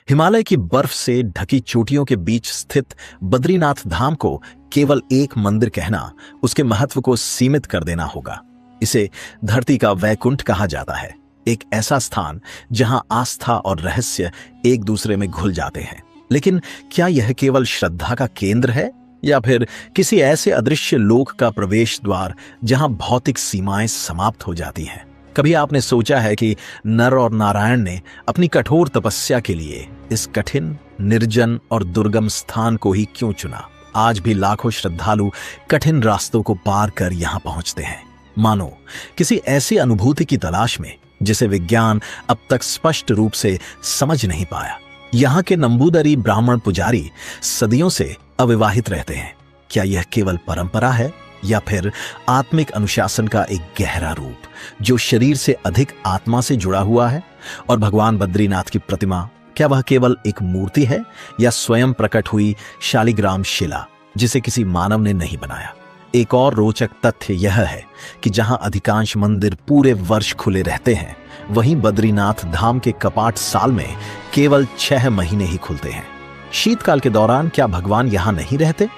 हिमालय की बर्फ से ढकी चोटियों के बीच स्थित बद्रीनाथ धाम को केवल एक मंदिर कहना उसके महत्व को सीमित कर देना होगा। इसे धरती का वैकुंठ कहा जाता है, एक ऐसा स्थान जहां आस्था और रहस्य एक दूसरे में घुल जाते हैं। लेकिन क्या यह केवल श्रद्धा का केंद्र है या फिर किसी ऐसे अदृश्य लोक का प्रवेश द्वार जहां भौतिक सीमाएं समाप्त हो जाती हैं? कभी आपने सोचा है कि नर और नारायण ने अपनी कठोर तपस्या के लिए इस कठिन, निर्जन और दुर्गम स्थान को ही क्यों चुना? आज भी लाखों श्रद्धालु कठिन रास्तों को पार कर यहां पहुंचते हैं, मानो किसी ऐसी अनुभूति की तलाश में जिसे विज्ञान अब तक स्पष्ट रूप से समझ नहीं पाया। यहाँ के नंबूदरी ब्राह्मण पुजारी सदियों से अविवाहित रहते हैं। क्या यह केवल परंपरा है या फिर आत्मिक अनुशासन का एक गहरा रूप जो शरीर से अधिक आत्मा से जुड़ा हुआ है? और भगवान बद्रीनाथ की प्रतिमा, क्या वह केवल एक मूर्ति है या स्वयं प्रकट हुई शालिग्राम शिला जिसे किसी मानव ने नहीं बनाया? एक और रोचक तथ्य यह है कि जहां अधिकांश मंदिर पूरे वर्ष खुले रहते हैं, वहीं बद्रीनाथ धाम के कपाट साल में केवल 6 महीने ही खुलते हैं। शीतकाल के दौरान क्या भगवान यहां नहीं रहते?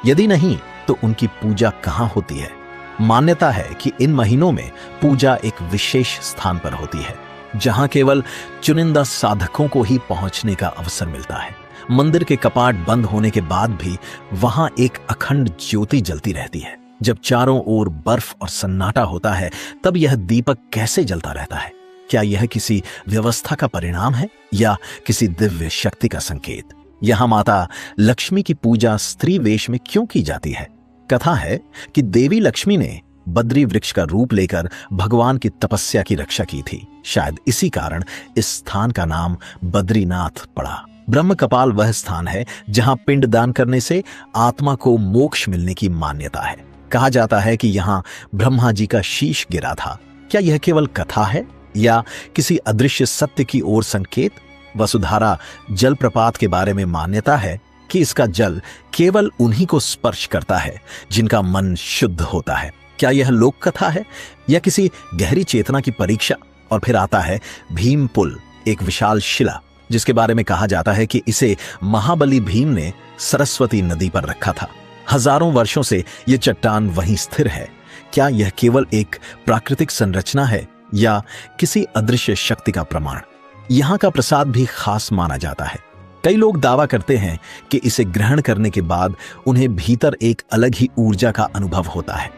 यदि नहीं, तो उनकी पूजा कहां होती है? मान्यता है कि इन महीनों में पूजा एक विशेष स्थान पर होती है, जहां केवल चुनिंदा साधकों को ही पहुंचने का अवसर मिलता है। मंदिर के कपाट बंद होने के बाद भी वहां एक अखंड ज्योति जलती रहती है। जब चारों ओर बर्फ और सन्नाटा होता है, तब यह दीपक कैसे जलता रहता है? क्या यह किसी व्यवस्था का परिणाम है या किसी दिव्य शक्ति का संकेत? यहां माता लक्ष्मी की पूजा स्त्री वेश में क्यों की जाती है? कथा है कि देवी लक्ष्मी ने बद्री वृक्ष का रूप लेकर भगवान की तपस्या की रक्षा की थी। शायद इसी कारण इस स्थान का नाम बद्रीनाथ पड़ा। ब्रह्म कपाल वह स्थान है जहां पिंडदान करने से आत्मा को मोक्ष मिलने की मान्यता है। कहा जाता है कि यहां ब्रह्मा जी का शीश गिरा था। क्या यह केवल कथा है या किसी अदृश्य सत्य की ओर संकेत? वसुधारा जलप्रपात के बारे में मान्यता है कि इसका जल केवल उन्हीं को स्पर्श करता है जिनका मन शुद्ध होता है। क्या यह लोक कथा है या किसी गहरी चेतना की परीक्षा? और फिर आता है भीम पुल, एक विशाल शिला जिसके बारे में कहा जाता है कि इसे महाबली भीम ने सरस्वती नदी पर रखा था। हजारों वर्षों से यह चट्टान वहीं स्थिर है। क्या यह केवल एक प्राकृतिक संरचना है या किसी अदृश्य शक्ति का प्रमाण? यहां का प्रसाद भी खास माना जाता है। कई लोग दावा करते हैं कि इसे ग्रहण करने के बाद उन्हें भीतर एक अलग ही ऊर्जा का अनुभव होता है।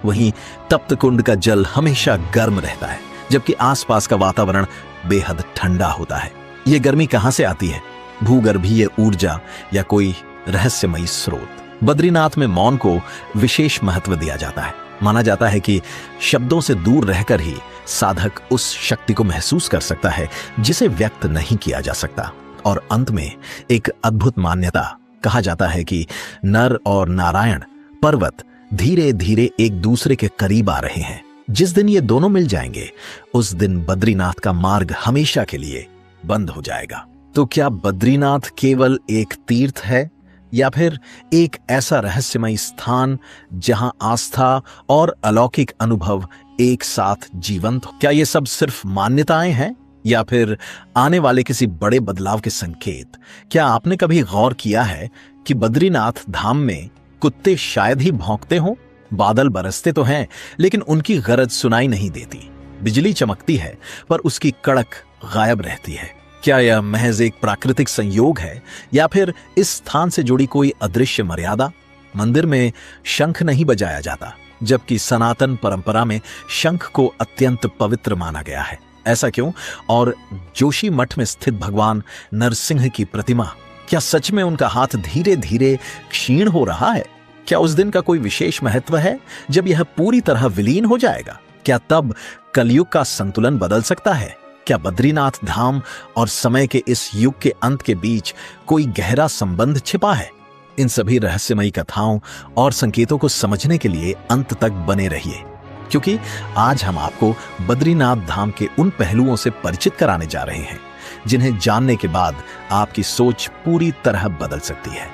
वहीं तप्त कुंड का जल हमेशा गर्म रहता है, जबकि आसपास का वातावरण बेहद ठंडा होता है। यह गर्मी कहां से आती है? भूगर्भीय ऊर्जा या कोई रहस्यमयी स्रोत? बद्रीनाथ में मौन को विशेष महत्व दिया जाता है। माना जाता है कि शब्दों से दूर रहकर ही साधक उस शक्ति को महसूस कर सकता है जिसे व्यक्त नहीं किया जा सकता। और अंत में एक अद्भुत मान्यता, कहा जाता है कि नर और नारायण पर्वत धीरे धीरे एक दूसरे के करीब आ रहे हैं। जिस दिन ये दोनों मिल जाएंगे, उस दिन बद्रीनाथ का मार्ग हमेशा के लिए बंद हो जाएगा। तो क्या बद्रीनाथ केवल एक तीर्थ है या फिर एक ऐसा रहस्यमय स्थान जहां आस्था और अलौकिक अनुभव एक साथ जीवंत हो? क्या ये सब सिर्फ मान्यताएं हैं या फिर आने वाले किसी बड़े बदलाव के संकेत? क्या आपने कभी गौर किया है कि बद्रीनाथ धाम में कुत्ते शायद ही भौंकते हों? बादल बरसते तो हैं, लेकिन उनकी गरज सुनाई नहीं देती। बिजली चमकती है, पर उसकी कड़क गायब रहती है। क्या यह महज एक प्राकृतिक संयोग है या फिर इस स्थान से जुड़ी कोई अदृश्य मर्यादा? मंदिर में शंख नहीं बजाया जाता, जबकि सनातन परंपरा में शंख को अत्यंत पवित्र माना गया है। ऐसा क्यों? और जोशी मठ में स्थित भगवान नरसिंह की प्रतिमा, क्या सच में उनका हाथ धीरे धीरे क्षीण हो रहा है? क्या उस दिन का कोई विशेष महत्व है जब यह पूरी तरह विलीन हो जाएगा? क्या तब कलयुग का संतुलन बदल सकता है? क्या बद्रीनाथ धाम और समय के इस युग के अंत के बीच कोई गहरा संबंध छिपा है? इन सभी रहस्यमयी कथाओं और संकेतों को समझने के लिए अंत तक बने रहिए, क्योंकि आज हम आपको बद्रीनाथ धाम के उन पहलुओं से परिचित कराने जा रहे हैं जिन्हें जानने के बाद आपकी सोच पूरी तरह बदल सकती है।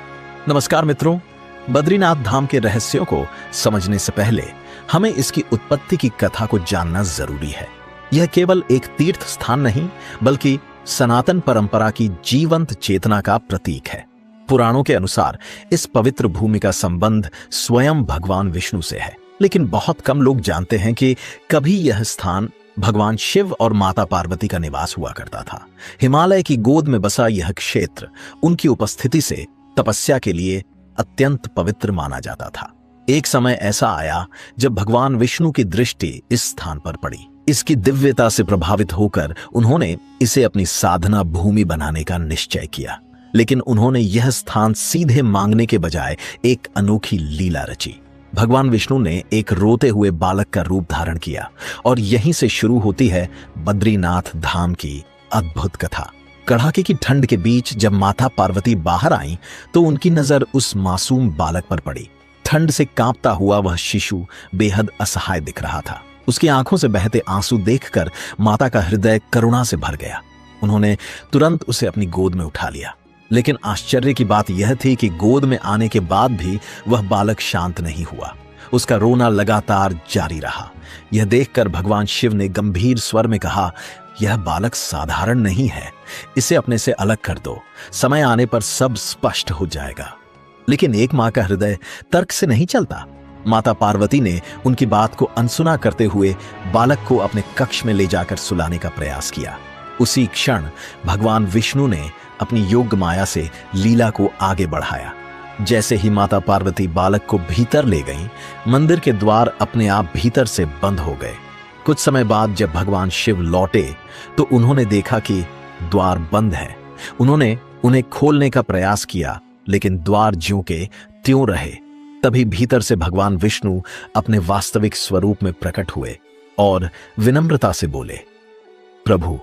नमस्कार मित्रों, बद्रीनाथ धाम के रहस्यों को समझने से पहले हमें इसकी उत्पत्ति की कथा को जानना जरूरी है। यह केवल एक तीर्थ स्थान नहीं, बल्कि सनातन परंपरा की जीवंत चेतना का प्रतीक है। पुराणों के अनुसार इस पवित्र भूमि का संबंध स्वयं भगवान विष्णु से है, लेकिन बहुत कम लोग जानते हैं कि कभी यह स्थान भगवान शिव और माता पार्वती का निवास हुआ करता था। हिमालय की गोद में बसा यह क्षेत्र उनकी उपस्थिति से तपस्या के लिए अत्यंत पवित्र माना जाता था। एक समय ऐसा आया जब भगवान विष्णु की दृष्टि इस स्थान पर पड़ी। इसकी दिव्यता से प्रभावित होकर उन्होंने इसे अपनी साधना भूमि बनाने का निश्चय किया। लेकिन उन्होंने यह स्थान सीधे मांगने के बजाय एक अनोखी लीला रची। भगवान विष्णु ने एक रोते हुए बालक का रूप धारण किया और यहीं से शुरू होती है बद्रीनाथ धाम की अद्भुत कथा। कड़ाके की ठंड के बीच जब माता पार्वती बाहर आईं तो उनकी नजर उस मासूम बालक पर पड़ी। ठंड से कांपता हुआ वह शिशु बेहद असहाय दिख रहा था। उसकी आंखों से बहते आंसू देखकर माता का हृदय करुणा से भर गया। उन्होंने तुरंत उसे अपनी गोद में उठा लिया। लेकिन आश्चर्य की बात यह थी कि गोद में आने के बाद भी वह बालक शांत नहीं हुआ। उसका रोना लगातार जारी रहा। यह देखकर भगवान शिव ने गंभीर स्वर में कहा, यह बालक साधारण नहीं है, इसे अपने से अलग कर दो, समय आने पर सब स्पष्ट हो जाएगा। लेकिन एक मां का हृदय तर्क से नहीं चलता। माता पार्वती ने उनकी बात को अनसुना करते हुए बालक को अपने कक्ष में ले जाकर सुलाने का प्रयास किया। उसी क्षण भगवान विष्णु ने अपनी योग माया से लीला को आगे बढ़ाया। जैसे ही माता पार्वती बालक को भीतर ले गईं, मंदिर के द्वार अपने आप भीतर से बंद हो गए। कुछ समय बाद जब भगवान शिव लौटे तो उन्होंने देखा कि द्वार बंद है। उन्होंने उन्हें खोलने का प्रयास किया, लेकिन द्वार ज्यों के त्यों रहे। तभी भीतर से भगवान विष्णु अपने वास्तविक स्वरूप में प्रकट हुए और विनम्रता से बोले, प्रभु,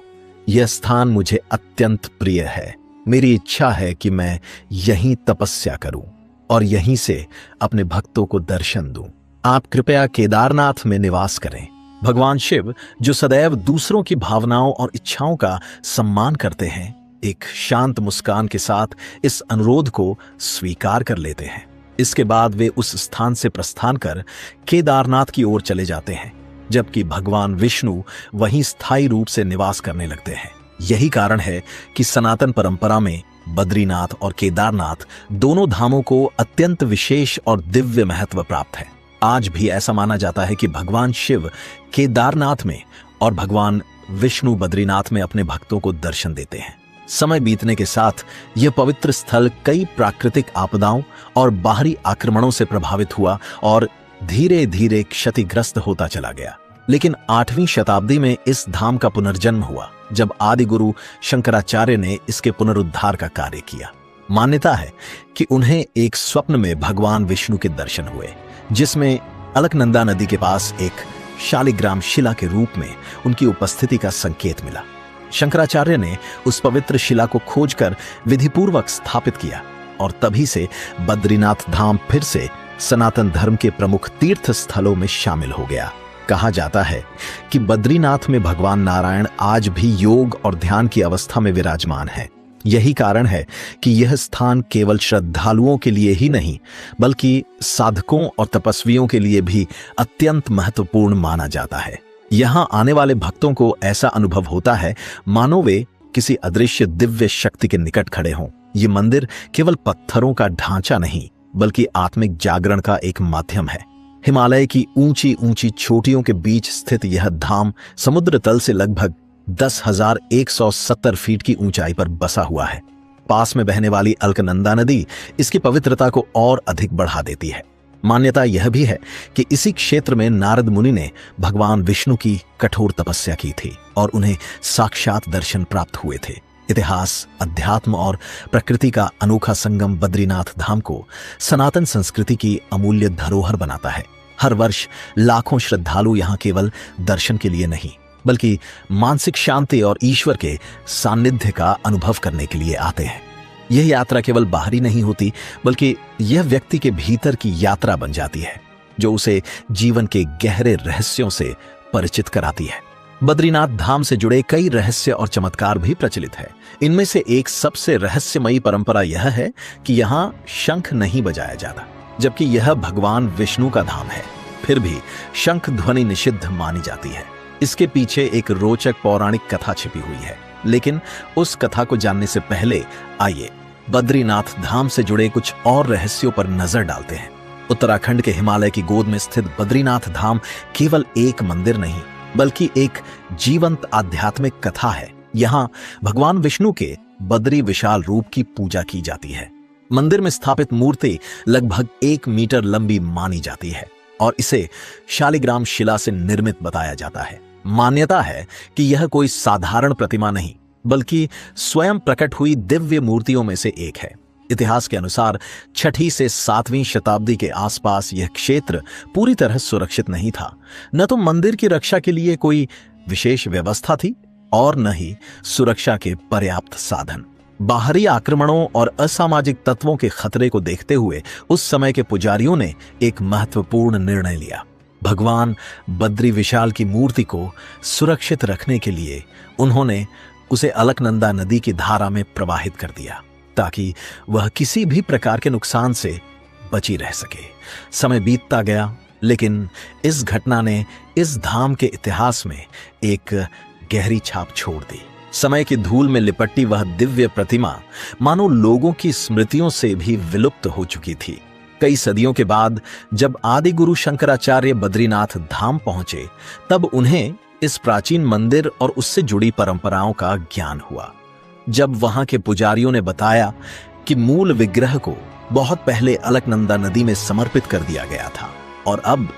यह स्थान मुझे अत्यंत प्रिय है। मेरी इच्छा है कि मैं यहीं तपस्या करूं और यहीं से अपने भक्तों को दर्शन दूं। आप कृपया केदारनाथ में निवास करें। भगवान शिव, जो सदैव दूसरों की भावनाओं और इच्छाओं का सम्मान करते हैं, एक शांत मुस्कान के साथ इस अनुरोध को स्वीकार कर लेते हैं। इसके बाद वे उस स्थान से प्रस्थान कर केदारनाथ की ओर चले जाते हैं, जबकि भगवान विष्णु वहीं स्थायी रूप से निवास करने लगते हैं। यही कारण है कि सनातन परंपरा में बद्रीनाथ और केदारनाथ दोनों धामों को अत्यंत विशेष और दिव्य महत्व प्राप्त है। आज भी ऐसा माना जाता है कि भगवान शिव केदारनाथ में और भगवान विष्णु बद्रीनाथ में अपने भक्तों को दर्शन देते हैं। समय बीतने के साथ यह पवित्र स्थल कई प्राकृतिक आपदाओं और बाहरी आक्रमणों से प्रभावित हुआ और धीरे धीरे क्षतिग्रस्त होता चला गया। लेकिन 8वीं शताब्दी में इस धाम का पुनर्जन्म हुआ, जब आदि गुरु शंकराचार्य ने इसके पुनरुद्धार का कार्य किया। मान्यता है कि उन्हें एक स्वप्न में भगवान विष्णु के दर्शन हुए, जिसमें अलकनंदा नदी के पास एक शालिग्राम शिला के रूप में उनकी उपस्थिति का संकेत मिला। शंकराचार्य ने उस पवित्र शिला को खोजकर विधिपूर्वक स्थापित किया और तभी से बद्रीनाथ धाम फिर से सनातन धर्म के प्रमुख तीर्थ स्थलों में शामिल हो गया। कहा जाता है कि बद्रीनाथ में भगवान नारायण आज भी योग और ध्यान की अवस्था में विराजमान है। यही कारण है कि यह स्थान केवल श्रद्धालुओं के लिए ही नहीं, बल्कि साधकों और तपस्वियों के लिए भी अत्यंत महत्वपूर्ण माना जाता है। यहां आने वाले भक्तों को ऐसा अनुभव होता है मानो वे किसी अदृश्य दिव्य शक्ति के निकट खड़े हों। ये मंदिर केवल पत्थरों का ढांचा नहीं, बल्कि आत्मिक जागरण का एक माध्यम है। हिमालय की ऊंची ऊंची चोटियों के बीच स्थित यह धाम समुद्र तल से लगभग 10,170 फीट की ऊंचाई पर बसा हुआ है। पास में बहने वाली अलकनंदा नदी इसकी पवित्रता को और अधिक बढ़ा देती है। मान्यता यह भी है कि इसी क्षेत्र में नारद मुनि ने भगवान विष्णु की कठोर तपस्या की थी और उन्हें साक्षात दर्शन प्राप्त हुए थे। इतिहास, अध्यात्म और प्रकृति का अनोखा संगम बद्रीनाथ धाम को सनातन संस्कृति की अमूल्य धरोहर बनाता है। हर वर्ष लाखों श्रद्धालु यहाँ केवल दर्शन के लिए नहीं, बल्कि मानसिक शांति और ईश्वर के सानिध्य का अनुभव करने के लिए आते हैं। यह यात्रा केवल बाहरी नहीं होती, बल्कि यह व्यक्ति के भीतर की यात्रा बन जाती है, जो उसे जीवन के गहरे रहस्यों से परिचित कराती है। बद्रीनाथ धाम से जुड़े कई रहस्य और चमत्कार भी प्रचलित है। इनमें से एक सबसे रहस्यमयी परंपरा यह है कि यहाँ शंख नहीं बजाया जाता, जबकि यह भगवान विष्णु का धाम है। फिर भी शंख ध्वनि निषिद्ध मानी जाती है। इसके पीछे एक रोचक पौराणिक कथा छिपी हुई है। लेकिन उस कथा को जानने से पहले आइए बद्रीनाथ धाम से जुड़े कुछ और रहस्यों पर नजर डालते हैं। उत्तराखंड के हिमालय की गोद में स्थित बद्रीनाथ धाम केवल एक मंदिर नहीं बल्कि एक जीवंत आध्यात्मिक कथा है। यहाँ भगवान विष्णु के बद्री विशाल रूप की पूजा की जाती है। मंदिर में स्थापित मूर्ति लगभग 1 मीटर लंबी मानी जाती है और इसे शालिग्राम शिला से निर्मित बताया जाता है। मान्यता है कि यह कोई साधारण प्रतिमा नहीं बल्कि स्वयं प्रकट हुई दिव्य मूर्तियों में से एक है। इतिहास के अनुसार 6वीं से 7वीं शताब्दी के आसपास यह क्षेत्र पूरी तरह सुरक्षित नहीं था। न तो मंदिर की रक्षा के लिए कोई विशेष व्यवस्था थी और न ही सुरक्षा के पर्याप्त साधन। बाहरी आक्रमणों और असामाजिक तत्वों के खतरे को देखते हुए उस समय के पुजारियों ने एक महत्वपूर्ण निर्णय लिया। भगवान बद्री विशाल की मूर्ति को सुरक्षित रखने के लिए उन्होंने उसे अलकनंदा नदी की धारा में प्रवाहित कर दिया ताकि वह किसी भी प्रकार के नुकसान से बची रह सके। समय बीतता गया, लेकिन इस घटना ने इस धाम के इतिहास में एक गहरी छाप छोड़ दी। समय की धूल में लिपटी वह दिव्य प्रतिमा मानो लोगों की स्मृतियों से भी विलुप्त हो चुकी थी। कई सदियों के बाद जब आदि गुरु शंकराचार्य बद्रीनाथ धाम पहुंचे, तब उन्हें इस प्राचीन मंदिर और उससे जुड़ी परंपराओं का ज्ञान हुआ। जब वहां के पुजारियों ने बताया कि मूल विग्रह को बहुत पहले अलकनंदा नदी में समर्पित कर दिया गया था और अब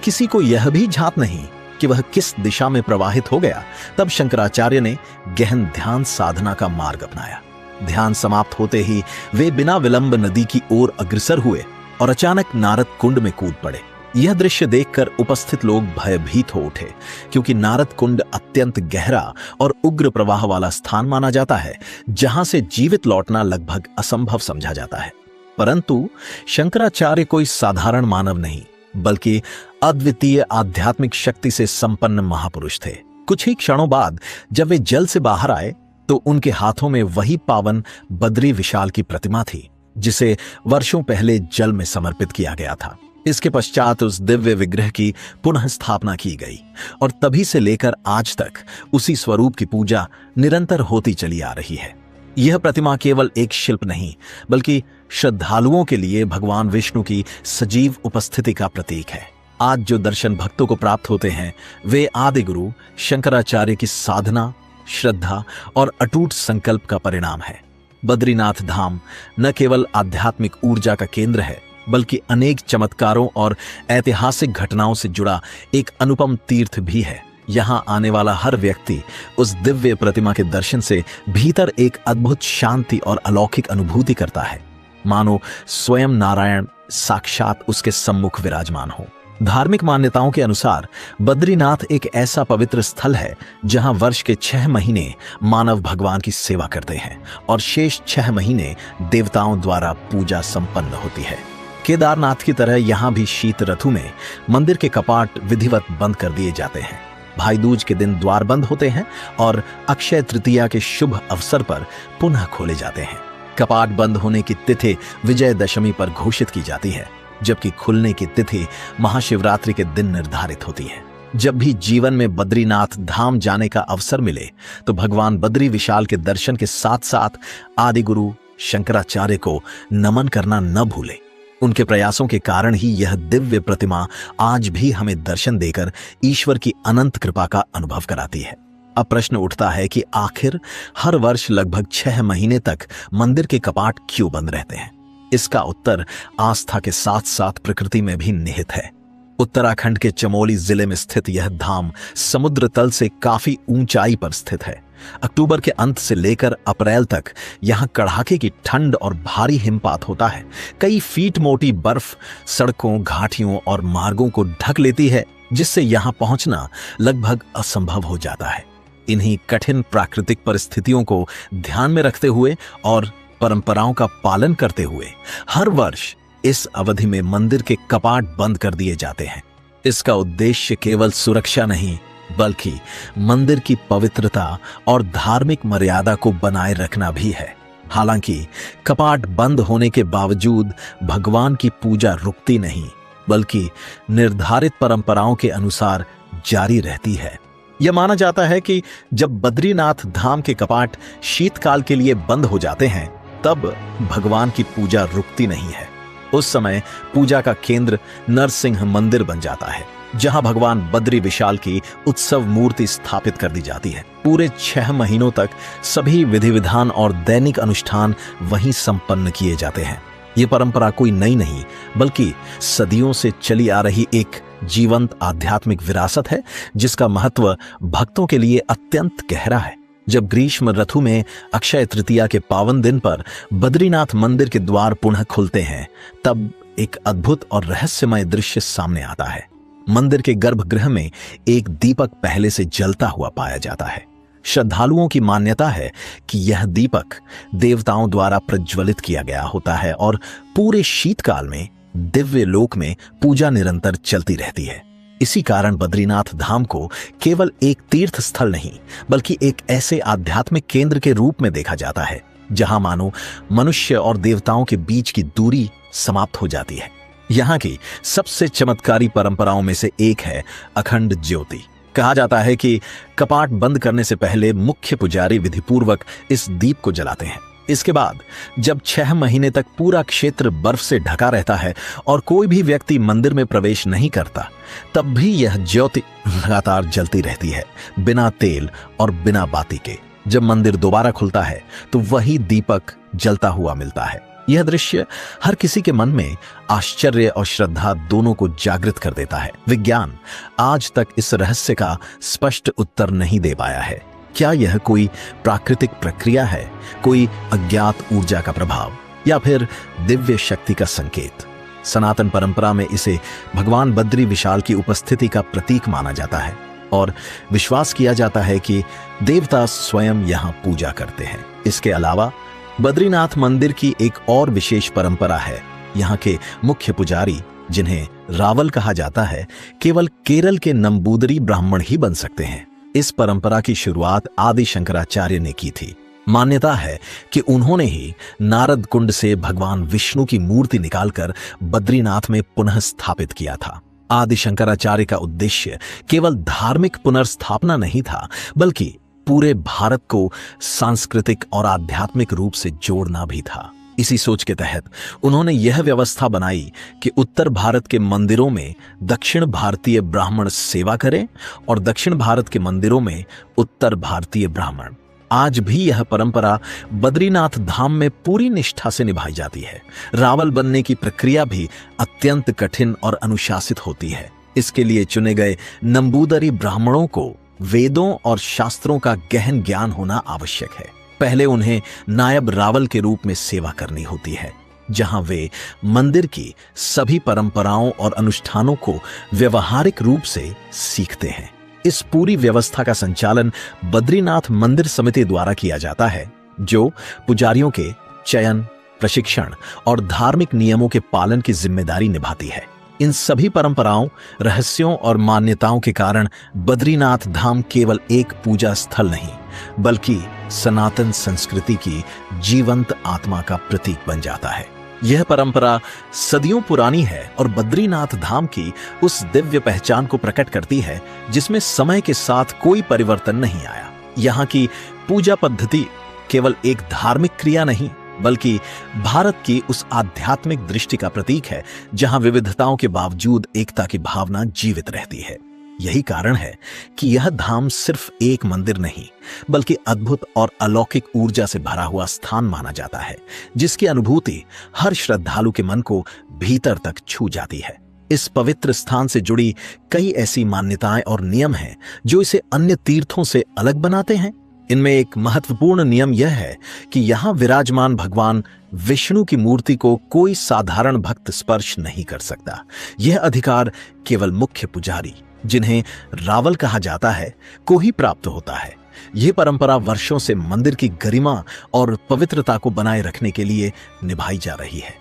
किसी को यह भी झांक नहीं कि वह किस दिशा में प्रवाहित हो गया, तब शंकराचार्य ने गहन ध्यान साधना का मार्ग अपनाया। ध्यान समाप्त होते ही वे बिना विलंब नदी की ओर अग्रसर हुए और अचानक नारद कुंड में कूद पड़े। यह दृश्य देखकर उपस्थित लोग भयभीत हो उठे, क्योंकि नारद कुंड अत्यंत गहरा और उग्र प्रवाह वाला स्थान माना जाता है, जहां से जीवित लौटना लगभग असंभव समझा जाता है। परंतु शंकराचार्य कोई साधारण मानव नहीं बल्कि अद्वितीय आध्यात्मिक शक्ति से संपन्न महापुरुष थे। कुछ ही क्षणों बाद जब वे जल से बाहर आए तो उनके हाथों में वही पावन बद्री विशाल की प्रतिमा थी जिसे वर्षों पहले जल में समर्पित किया गया था। इसके पश्चात उस दिव्य विग्रह की पुनः स्थापना की गई और तभी से लेकर आज तक उसी स्वरूप की पूजा निरंतर होती चली आ रही है। यह प्रतिमा केवल एक शिल्प नहीं बल्कि श्रद्धालुओं के लिए भगवान विष्णु की सजीव उपस्थिति का प्रतीक है। आज जो दर्शन भक्तों को प्राप्त होते हैं वे आदि गुरु शंकराचार्य की साधना, श्रद्धा और अटूट संकल्प का परिणाम है। बद्रीनाथ धाम न केवल आध्यात्मिक ऊर्जा का केंद्र है बल्कि अनेक चमत्कारों और ऐतिहासिक घटनाओं से जुड़ा एक अनुपम तीर्थ भी है। यहाँ आने वाला हर व्यक्ति उस दिव्य प्रतिमा के दर्शन से भीतर एक अद्भुत शांति और अलौकिक अनुभूति करता है, मानो स्वयं नारायण साक्षात उसके सम्मुख विराजमान हो। धार्मिक मान्यताओं के अनुसार बद्रीनाथ एक ऐसा पवित्र स्थल है जहां वर्ष के 6 महीने मानव भगवान की सेवा करते हैं और शेष 6 महीने देवताओं द्वारा पूजा संपन्न होती है। केदारनाथ की तरह यहां भी शीत ऋतु में मंदिर के कपाट विधिवत बंद कर दिए जाते हैं। भाई दूज के दिन द्वार बंद होते हैं और अक्षय तृतीया के शुभ अवसर पर पुनः खोले जाते हैं। कपाट बंद होने की तिथि विजयदशमी पर घोषित की जाती है, जबकि खुलने की तिथि महाशिवरात्रि के दिन निर्धारित होती है। जब भी जीवन में बद्रीनाथ धाम जाने का अवसर मिले तो भगवान बद्री विशाल के दर्शन के साथ साथ आदि गुरु शंकराचार्य को नमन करना न भूलें। उनके प्रयासों के कारण ही यह दिव्य प्रतिमा आज भी हमें दर्शन देकर ईश्वर की अनंत कृपा का अनुभव कराती है। अब प्रश्न उठता है कि आखिर हर वर्ष लगभग 6 महीने तक मंदिर के कपाट क्यों बंद रहते हैं? इसका उत्तर आस्था के साथ साथ प्रकृति में भी निहित है। उत्तराखंड के चमोली जिले में स्थित यह धाम समुद्र तल से काफी ऊंचाई पर स्थित है। अक्टूबर के अंत से लेकर अप्रैल तक यहाँ कड़ाके की ठंड और भारी हिमपात होता है। कई फीट मोटी बर्फ सड़कों, घाटियों और मार्गों को ढक लेती है, जिससे यहाँ पहुंचना लगभग असंभव हो जाता है। इन्हीं कठिन प्राकृतिक परिस्थितियों को ध्यान में रखते हुए और परंपराओं का पालन करते हुए हर वर्ष इस अवधि में मंदिर के कपाट बंद कर दिए जाते हैं। इसका उद्देश्य केवल सुरक्षा नहीं बल्कि मंदिर की पवित्रता और धार्मिक मर्यादा को बनाए रखना भी है। हालांकि कपाट बंद होने के बावजूद भगवान की पूजा रुकती नहीं बल्कि निर्धारित परंपराओं के अनुसार जारी रहती है। यह माना जाता है कि जब बद्रीनाथ धाम के कपाट शीतकाल के लिए बंद हो जाते हैं तब भगवान की पूजा रुकती नहीं है। उस समय पूजा का केंद्र नरसिंह मंदिर बन जाता है, जहां भगवान बद्री विशाल की उत्सव मूर्ति स्थापित कर दी जाती है। पूरे 6 महीनों तक सभी विधि विधान और दैनिक अनुष्ठान वहीं संपन्न किए जाते हैं। ये परंपरा कोई नई नहीं बल्कि सदियों से चली आ रही एक जीवंत आध्यात्मिक विरासत है, जिसका महत्व भक्तों के लिए अत्यंत गहरा है। जब ग्रीष्म ऋतु में अक्षय तृतीया के पावन दिन पर बद्रीनाथ मंदिर के द्वार पुनः खुलते हैं, तब एक अद्भुत और रहस्यमय दृश्य सामने आता है। मंदिर के गर्भगृह में एक दीपक पहले से जलता हुआ पाया जाता है। श्रद्धालुओं की मान्यता है कि यह दीपक देवताओं द्वारा प्रज्वलित किया गया होता है और पूरे शीतकाल में दिव्य लोक में पूजा निरंतर चलती रहती है। इसी कारण बद्रीनाथ धाम को केवल एक तीर्थ स्थल नहीं बल्कि एक ऐसे आध्यात्मिक केंद्र के रूप में देखा जाता है, जहां मानो मनुष्य और देवताओं के बीच की दूरी समाप्त हो जाती है। यहाँ की सबसे चमत्कारी परंपराओं में से एक है अखंड ज्योति। कहा जाता है कि कपाट बंद करने से पहले मुख्य पुजारी विधिपूर्वक इस दीप को जलाते हैं। इसके बाद जब 6 महीने तक पूरा क्षेत्र बर्फ से ढका रहता है और कोई भी व्यक्ति मंदिर में प्रवेश नहीं करता, तब भी यह ज्योति लगातार जलती रहती है, बिना तेल और बिना बाती के। जब मंदिर दोबारा खुलता है तो वही दीपक जलता हुआ मिलता है। यह दृश्य हर किसी के मन में आश्चर्य और श्रद्धा दोनों को जागृत कर देता है। विज्ञान आज तक इस रहस्य का स्पष्ट उत्तर नहीं दे पाया है। क्या यह कोई प्राकृतिक प्रक्रिया है, कोई अज्ञात ऊर्जा का प्रभाव, या फिर दिव्य शक्ति का संकेत? सनातन परंपरा में इसे भगवान बद्री विशाल की उपस्थिति का प्रतीक माना जाता है और विश्वास किया जाता है कि देवता स्वयं यहां पूजा करते हैं। इसके अलावा बद्रीनाथ मंदिर की एक और विशेष परंपरा है। यहाँ के मुख्य पुजारी, जिन्हें रावल कहा जाता है, केवल केरल के नंबूदरी ब्राह्मण ही बन सकते हैं। इस परंपरा की शुरुआत आदि शंकराचार्य ने की थी। मान्यता है कि उन्होंने ही नारद कुंड से भगवान विष्णु की मूर्ति निकालकर बद्रीनाथ में पुनः स्थापित किया था। आदि शंकराचार्य का उद्देश्य केवल धार्मिक पुनर्स्थापना नहीं था, बल्कि पूरे भारत को सांस्कृतिक और आध्यात्मिक रूप से जोड़ना भी था। इसी सोच के तहत उन्होंने यह व्यवस्था बनाई कि उत्तर भारत के मंदिरों में दक्षिण भारतीय ब्राह्मण सेवा करें और दक्षिण भारत के मंदिरों में उत्तर भारतीय ब्राह्मण। आज भी यह परंपरा बद्रीनाथ धाम में पूरी निष्ठा से निभाई जाती है। रावल बनने की प्रक्रिया भी अत्यंत कठिन और अनुशासित होती है। इसके लिए चुने गए नंबूदरी ब्राह्मणों को वेदों और शास्त्रों का गहन ज्ञान होना आवश्यक है। पहले उन्हें नायब रावल के रूप में सेवा करनी होती है, जहां वे मंदिर की सभी परंपराओं और अनुष्ठानों को व्यवहारिक रूप से सीखते हैं। इस पूरी व्यवस्था का संचालन बद्रीनाथ मंदिर समिति द्वारा किया जाता है, जो पुजारियों के चयन, प्रशिक्षण और धार्मिक नियमों के पालन की जिम्मेदारी निभाती है। इन सभी परंपराओं, रहस्यों और मान्यताओं के कारण बद्रीनाथ धाम केवल एक पूजा स्थल नहीं बल्कि सनातन संस्कृति की जीवंत आत्मा का प्रतीक बन जाता है। यह परंपरा सदियों पुरानी है और बद्रीनाथ धाम की उस दिव्य पहचान को प्रकट करती है जिसमें समय के साथ कोई परिवर्तन नहीं आया। यहाँ की पूजा पद्धति केवल एक धार्मिक क्रिया नहीं बल्कि भारत की उस आध्यात्मिक दृष्टि का प्रतीक है जहां विविधताओं के बावजूद एकता की भावना जीवित रहती है। यही कारण है कि यह धाम सिर्फ एक मंदिर नहीं बल्कि अद्भुत और अलौकिक ऊर्जा से भरा हुआ स्थान माना जाता है, जिसकी अनुभूति हर श्रद्धालु के मन को भीतर तक छू जाती है। इस पवित्र स्थान से जुड़ी कई ऐसी मान्यताएं और नियम हैं जो इसे अन्य तीर्थों से अलग बनाते हैं। इनमें एक महत्वपूर्ण नियम यह है कि यहां विराजमान भगवान विष्णु की मूर्ति को कोई साधारण भक्त स्पर्श नहीं कर सकता। यह अधिकार केवल मुख्य पुजारी, जिन्हें रावल कहा जाता है, को ही प्राप्त होता है। यह परंपरा वर्षों से मंदिर की गरिमा और पवित्रता को बनाए रखने के लिए निभाई जा रही है।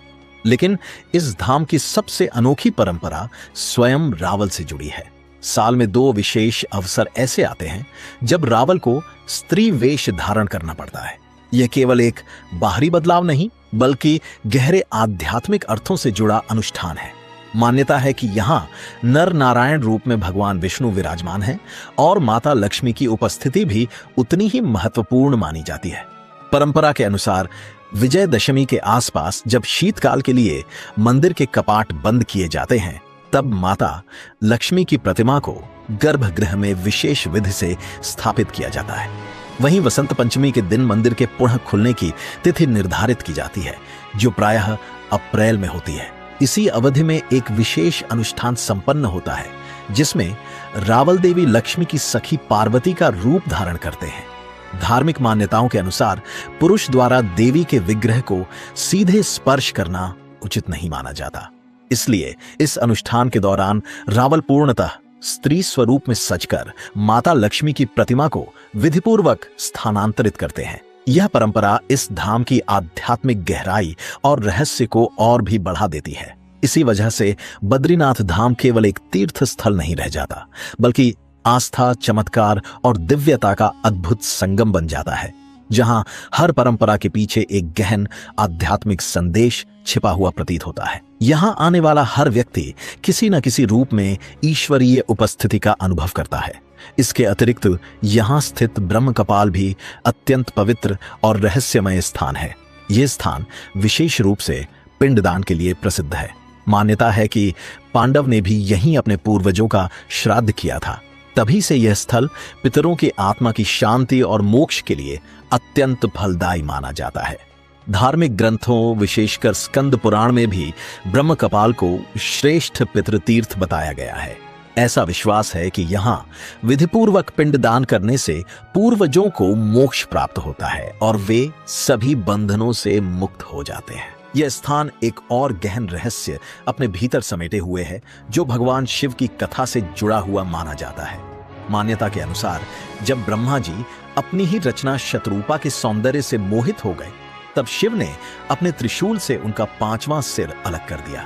लेकिन इस धाम की सबसे अनोखी परंपरा स्वयं रावल से जुड़ी है। साल में 2 विशेष अवसर ऐसे आते हैं जब रावल को स्त्री वेश धारण करना पड़ता है। यह केवल एक बाहरी बदलाव नहीं बल्कि गहरे आध्यात्मिक अर्थों से जुड़ा अनुष्ठान है। मान्यता है कि यहाँ नर नारायण रूप में भगवान विष्णु विराजमान हैं और माता लक्ष्मी की उपस्थिति भी उतनी ही महत्वपूर्ण मानी जाती है। परंपरा के अनुसार विजयदशमी के आसपास जब शीतकाल के लिए मंदिर के कपाट बंद किए जाते हैं, तब माता लक्ष्मी की प्रतिमा को गर्भगृह में विशेष विधि से स्थापित किया जाता है। वहीं वसंत पंचमी के दिन मंदिर के पुनः खुलने की तिथि निर्धारित की जाती है, जो प्रायः अप्रैल में होती है। इसी अवधि में एक विशेष अनुष्ठान संपन्न होता है, जिसमें रावल देवी लक्ष्मी की सखी पार्वती का रूप धारण करते हैं। धार्मिक मान्यताओं के अनुसार पुरुष द्वारा देवी के विग्रह को सीधे स्पर्श करना उचित नहीं माना जाता। इसलिए इस अनुष्ठान के दौरान रावल पूर्णतः स्त्री स्वरूप में सजकर माता लक्ष्मी की प्रतिमा को विधिपूर्वक स्थानांतरित करते हैं। यह परंपरा इस धाम की आध्यात्मिक गहराई और रहस्य को और भी बढ़ा देती है। इसी वजह से बद्रीनाथ धाम केवल एक तीर्थ स्थल नहीं रह जाता, बल्कि आस्था, चमत्कार और दिव्यता का अद्भुत संगम बन जाता है, जहां हर परंपरा के पीछे एक गहन आध्यात्मिक संदेश छिपा हुआ प्रतीत होता है। यहां आने वाला हर व्यक्ति किसी न किसी रूप में ईश्वरीय उपस्थिति का अनुभव करता है। इसके अतिरिक्त यहां स्थित ब्रह्म कपाल भी अत्यंत पवित्र और रहस्यमय स्थान है। यह स्थान विशेष रूप से पिंडदान के लिए प्रसिद्ध है। मान्यता है कि पांडव ने भी यहीं अपने पूर्वजों का श्राद्ध किया था। तभी से यह स्थल पितरों की आत्मा की शांति और मोक्ष के लिए अत्यंत फलदायी माना जाता है। धार्मिक ग्रंथों, विशेषकर स्कंद पुराण में भी ब्रह्म कपाल को श्रेष्ठ पितृतीर्थ बताया गया है। ऐसा विश्वास है कि यहाँ विधिपूर्वक पिंडदान करने से पूर्वजों को मोक्ष प्राप्त होता है और वे सभी बंधनों से मुक्त हो जाते हैं। यह स्थान एक और गहन रहस्य अपने भीतर समेटे हुए है, जो भगवान शिव की कथा से जुड़ा हुआ माना जाता है। मान्यता के अनुसार जब ब्रह्मा जी अपनी ही रचना शतरूपा के सौंदर्य से मोहित हो गए, तब शिव ने अपने त्रिशूल से उनका 5वां सिर अलग कर दिया।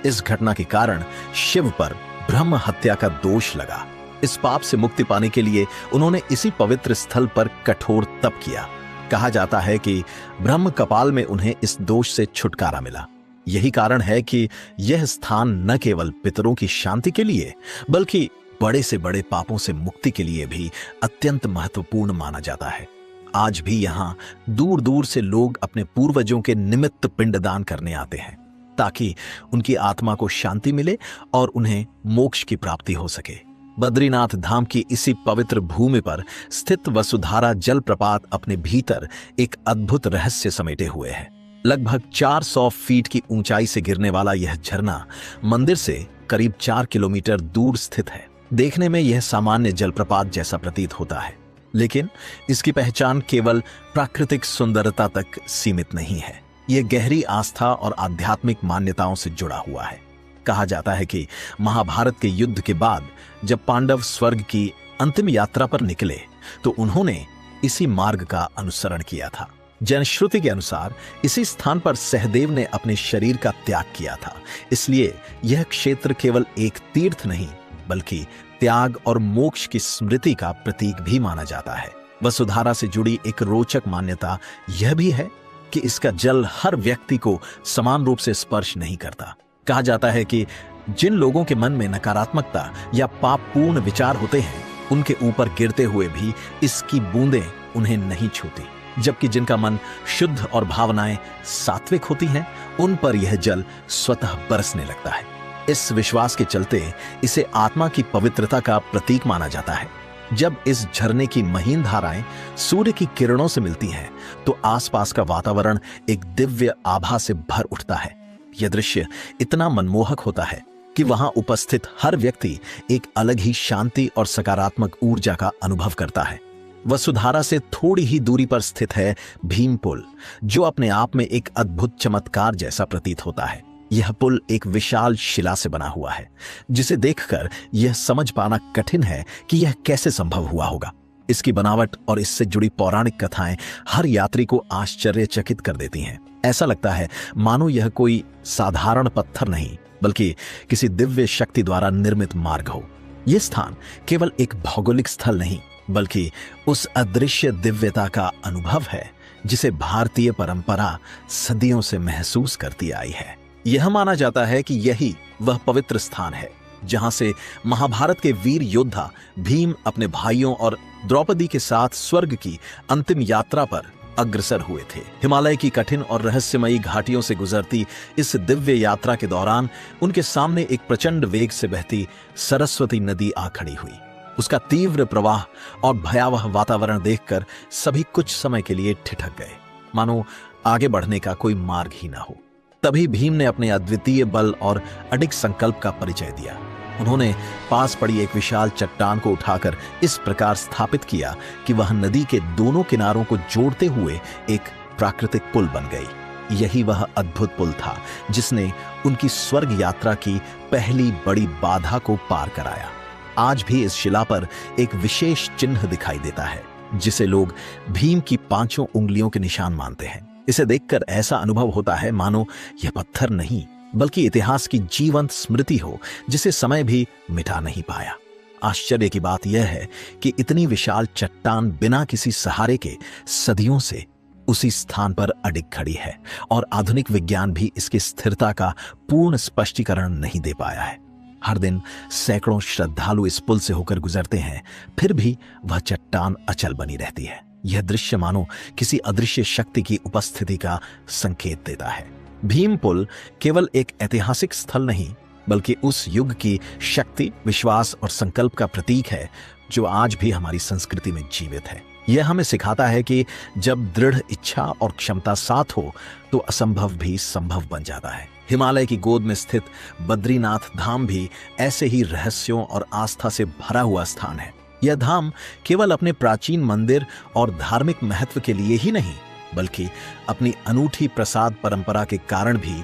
इस घटना के कारण शिव पर ब्रह्म हत्या का दोष लगा। इस पाप से मुक्ति पाने के लिए उन्होंने इसी पवित्र स्थल पर कठोर तप किया। कहा जाता है कि ब्रह्म कपाल में उन्हें इस दोष से छुटकारा मिला। यही कारण है कि यह स्थान न केवल पितरों की शांति के लिए, बल्कि बड़े से बड़े पापों से मुक्ति के लिए भी अत्यंत महत्वपूर्ण माना जाता है। आज भी यहाँ दूर दूर से लोग अपने पूर्वजों के निमित्त पिंडदान करने आते हैं, ताकि उनकी आत्मा को शांति मिले और उन्हें मोक्ष की प्राप्ति हो सके। बद्रीनाथ धाम की इसी पवित्र भूमि पर स्थित वसुधारा जलप्रपात अपने भीतर एक अद्भुत रहस्य समेटे हुए है। लगभग 400 फीट की ऊंचाई से गिरने वाला यह झरना मंदिर से करीब 4 किलोमीटर दूर स्थित है। देखने में यह सामान्य जलप्रपात जैसा प्रतीत होता है, लेकिन इसकी पहचान केवल प्राकृतिक सुंदरता तक सीमित नहीं है। यह गहरी आस्था और आध्यात्मिक मान्यताओं से जुड़ा हुआ है। कहा जाता है कि महाभारत के युद्ध के बाद जब पांडव स्वर्ग की अंतिम यात्रा पर निकले, तो उन्होंने इसी मार्ग का अनुसरण किया था। जनश्रुति के अनुसार इसी स्थान पर सहदेव ने अपने शरीर का त्याग किया था। इसलिए यह क्षेत्र केवल एक तीर्थ नहीं, बल्कि त्याग और मोक्ष की स्मृति का प्रतीक भी माना जाता है। वसुधारा से जुड़ी एक रोचक मान्यता यह भी है कि इसका जल हर व्यक्ति को समान रूप से स्पर्श नहीं करता। कहा जाता है कि जिन लोगों के मन में नकारात्मकता या पापपूर्ण विचार होते हैं, उनके ऊपर गिरते हुए भी इसकी बूंदें उन्हें नहीं छूती, जबकि जिनका मन शुद्ध और भावनाएं सात्विक होती हैं, उन पर यह जल स्वतः बरसने लगता है। इस विश्वास के चलते इसे आत्मा की पवित्रता का प्रतीक माना जाता है। जब इस झरने की महीन धाराएं सूर्य की किरणों से मिलती हैं, तो आसपास का वातावरण एक दिव्य आभा से भर उठता है। यह दृश्य इतना मनमोहक होता है कि वहां उपस्थित हर व्यक्ति एक अलग ही शांति और सकारात्मक ऊर्जा का अनुभव करता है। वसुधारा से थोड़ी ही दूरी पर स्थित है भीम पुल, जो अपने आप में एक अद्भुत चमत्कार जैसा प्रतीत होता है। यह पुल एक विशाल शिला से बना हुआ है, जिसे देखकर यह समझ पाना कठिन है कि यह कैसे संभव हुआ होगा। इसकी बनावट और इससे जुड़ी पौराणिक कथाएं हर यात्री को आश्चर्यचकित कर देती हैं। ऐसा लगता है मानो यह कोई साधारण पत्थर नहीं, बल्कि किसी दिव्य शक्ति द्वारा निर्मित मार्ग हो। यह स्थान केवल एक भौगोलिक स्थल नहीं, बल्कि उस अदृश्य दिव्यता का अनुभव है जिसे भारतीय परंपरा सदियों से महसूस करती आई है। यह माना जाता है कि यही वह पवित्र स्थान है जहां से महाभारत के वीर योद्धा भीम अपने भाइयों और द्रौपदी के साथ स्वर्ग की अंतिम यात्रा पर अग्रसर हुए थे। हिमालय की कठिन और रहस्यमयी घाटियों से गुजरती इस दिव्य यात्रा के दौरान उनके सामने एक प्रचंड वेग से बहती सरस्वती नदी आ खड़ी हुई। उसका तीव्र प्रवाह और भयावह वातावरण देखकर सभी कुछ समय के लिए ठिठक गए, मानो आगे बढ़ने का कोई मार्ग ही ना हो। तभी भीम ने अपने अद्वितीय बल और अडिग संकल्प का परिचय दिया। उन्होंने पास पड़ी एक विशाल चट्टान को उठाकर इस प्रकार स्थापित किया कि वह नदी के दोनों किनारों को जोड़ते हुए एक प्राकृतिक पुल बन गई। यही वह अद्भुत पुल था जिसने उनकी स्वर्ग यात्रा की पहली बड़ी बाधा को पार कराया। आज भी इस शिला पर एक विशेष चिन्ह दिखाई देता है जिसे लोग भीम की 5 उंगलियों के निशान मानते हैं। इसे देखकर ऐसा अनुभव होता है मानो यह पत्थर नहीं बल्कि इतिहास की जीवंत स्मृति हो जिसे समय भी मिटा नहीं पाया। आश्चर्य की बात यह है कि इतनी विशाल चट्टान बिना किसी सहारे के सदियों से उसी स्थान पर अडिग खड़ी है और आधुनिक विज्ञान भी इसकी स्थिरता का पूर्ण स्पष्टीकरण नहीं दे पाया है। हर दिन सैकड़ों श्रद्धालु इस पुल से होकर गुजरते हैं, फिर भी वह चट्टान अचल बनी रहती है। यह दृश्य मानो किसी अदृश्य शक्ति की उपस्थिति का संकेत देता है। भीम पुल केवल एक ऐतिहासिक स्थल नहीं बल्कि उस युग की शक्ति, विश्वास और संकल्प का प्रतीक है जो आज भी हमारी संस्कृति में जीवित है। यह हमें सिखाता है कि जब दृढ़ इच्छा और क्षमता साथ हो तो असंभव भी संभव बन जाता है। हिमालय की गोद में स्थित बद्रीनाथ धाम भी ऐसे ही रहस्यों और आस्था से भरा हुआ स्थान है। यह धाम केवल अपने प्राचीन मंदिर और धार्मिक महत्व के लिए ही नहीं बल्कि अपनी अनूठी प्रसाद परंपरा के कारण भी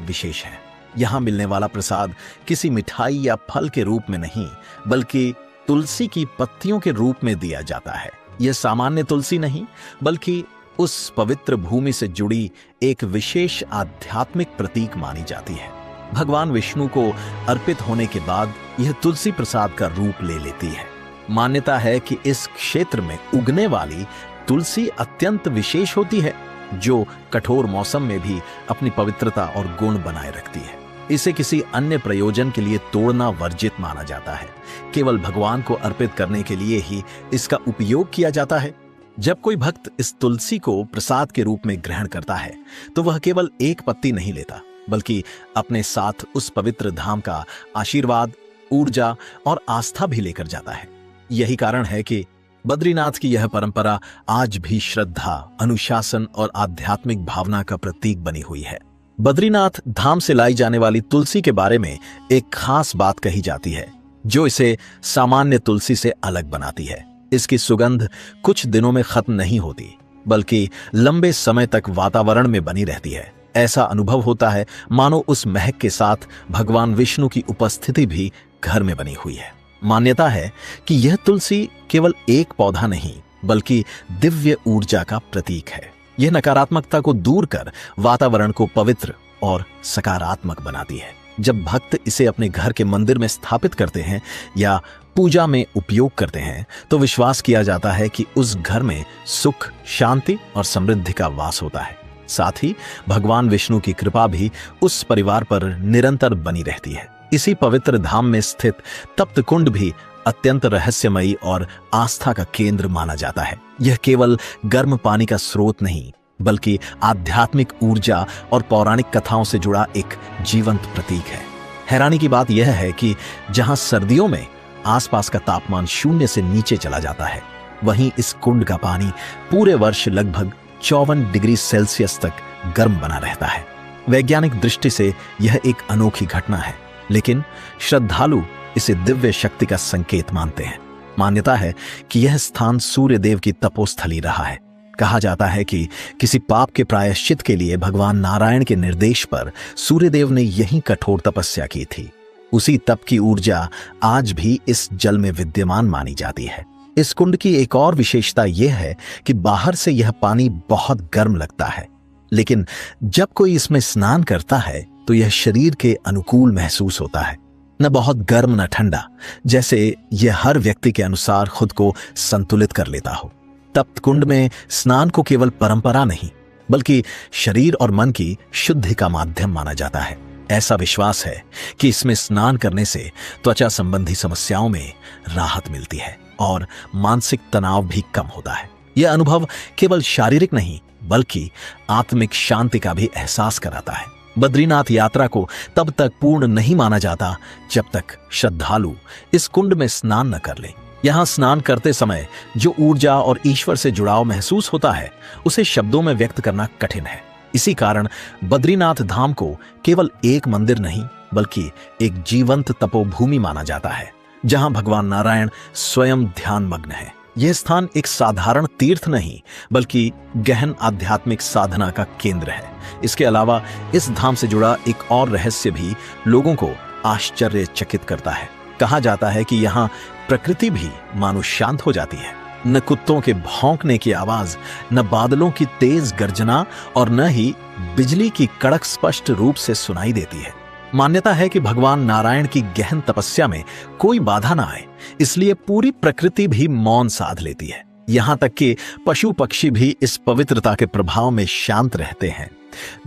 विशेष है। यहाँ मिलने वाला प्रसाद किसी मिठाई या फल के रूप में नहीं बल्कि तुलसी की पत्तियों के रूप में दिया जाता है। यह सामान्य तुलसी नहीं बल्कि उस पवित्र भूमि से जुड़ी एक विशेष आध्यात्मिक प्रतीक मानी जाती है। भगवान विष्णु को अर्पित होने के बाद यह तुलसी प्रसाद का रूप ले लेती है। मान्यता है कि इस क्षेत्र में उगने वाली तुलसी अत्यंत विशेष होती है जो कठोर मौसम में भी अपनी पवित्रता और गुण बनाए रखती है। इसे किसी अन्य प्रयोजन के लिए तोड़ना वर्जित माना जाता है। केवल भगवान को अर्पित करने के लिए ही इसका उपयोग किया जाता है। जब कोई भक्त इस तुलसी को प्रसाद के रूप में ग्रहण करता है तो वह केवल एक पत्ती नहीं लेता बल्कि अपने साथ उस पवित्र धाम का आशीर्वाद, ऊर्जा और आस्था भी लेकर जाता है। यही कारण है कि बद्रीनाथ की यह परंपरा आज भी श्रद्धा, अनुशासन और आध्यात्मिक भावना का प्रतीक बनी हुई है। बद्रीनाथ धाम से लाई जाने वाली तुलसी के बारे में एक खास बात कही जाती है जो इसे सामान्य तुलसी से अलग बनाती है। इसकी सुगंध कुछ दिनों में खत्म नहीं होती बल्कि लंबे समय तक वातावरण में बनी रहती है। ऐसा अनुभव होता है मानो उस महक के साथ भगवान विष्णु की उपस्थिति भी घर में बनी हुई है। मान्यता है कि यह तुलसी केवल एक पौधा नहीं बल्कि दिव्य ऊर्जा का प्रतीक है। यह नकारात्मकता को दूर कर वातावरण को पवित्र और सकारात्मक बनाती है। जब भक्त इसे अपने घर के मंदिर में स्थापित करते हैं या पूजा में उपयोग करते हैं तो विश्वास किया जाता है कि उस घर में सुख, शांति और समृद्धि का वास होता है। साथ ही भगवान विष्णु की कृपा भी उस परिवार पर निरंतर बनी रहती है। इसी पवित्र धाम में स्थित तप्त कुंड भी अत्यंत रहस्यमयी और आस्था का केंद्र माना जाता है। यह केवल गर्म पानी का स्रोत नहीं बल्कि आध्यात्मिक ऊर्जा और पौराणिक कथाओं से जुड़ा एक जीवंत प्रतीक है। हैरानी की बात यह है कि जहां सर्दियों में आसपास का तापमान 0 से नीचे चला जाता है, वहीं इस कुंड का पानी पूरे वर्ष लगभग 54 डिग्री सेल्सियस तक गर्म बना रहता है। वैज्ञानिक दृष्टि से यह एक अनोखी घटना है, लेकिन श्रद्धालु इसे दिव्य शक्ति का संकेत मानते हैं। मान्यता है कि यह स्थान सूर्य देव की तपोस्थली रहा है। कहा जाता है कि किसी पाप के प्रायश्चित के लिए भगवान नारायण के निर्देश पर सूर्यदेव ने यहीं कठोर तपस्या की थी। उसी तप की ऊर्जा आज भी इस जल में विद्यमान मानी जाती है। इस कुंड की एक और विशेषता यह है कि बाहर से यह पानी बहुत गर्म लगता है, लेकिन जब कोई इसमें स्नान करता है तो यह शरीर के अनुकूल महसूस होता है। न बहुत गर्म न ठंडा, जैसे यह हर व्यक्ति के अनुसार खुद को संतुलित कर लेता हो। तप्त कुंड में स्नान को केवल परंपरा नहीं बल्कि शरीर और मन की शुद्धि का माध्यम माना जाता है। ऐसा विश्वास है कि इसमें स्नान करने से त्वचा संबंधी समस्याओं में राहत मिलती है और मानसिक तनाव भी कम होता है। यह अनुभव केवल शारीरिक नहीं बल्कि आत्मिक शांति का भी एहसास कराता है। बद्रीनाथ यात्रा को तब तक पूर्ण नहीं माना जाता जब तक श्रद्धालु इस कुंड में स्नान न कर ले। यहां स्नान करते समय जो ऊर्जा और ईश्वर से जुड़ाव महसूस होता है उसे शब्दों में व्यक्त करना कठिन है। इसी कारण बद्रीनाथ धाम को केवल एक मंदिर नहीं बल्कि एक जीवंत तपोभूमि माना जाता है, जहां भगवान नारायण स्वयं ध्यान मग्न है। यह स्थान एक साधारण तीर्थ नहीं बल्कि गहन आध्यात्मिक साधना का केंद्र है। इसके अलावा इस धाम से जुड़ा एक और रहस्य भी लोगों को आश्चर्यचकित करता है। कहा जाता है कि यहाँ प्रकृति भी मानो शांत हो जाती है। न कुत्तों के भौंकने की आवाज, न बादलों की तेज गर्जना और न ही बिजली की कड़क स्पष्ट रूप से सुनाई देती है। मान्यता है कि भगवान नारायण की गहन तपस्या में कोई बाधा ना आए, इसलिए पूरी प्रकृति भी मौन साध लेती है। यहां तक कि पशु पक्षी भी इस पवित्रता के प्रभाव में शांत रहते हैं।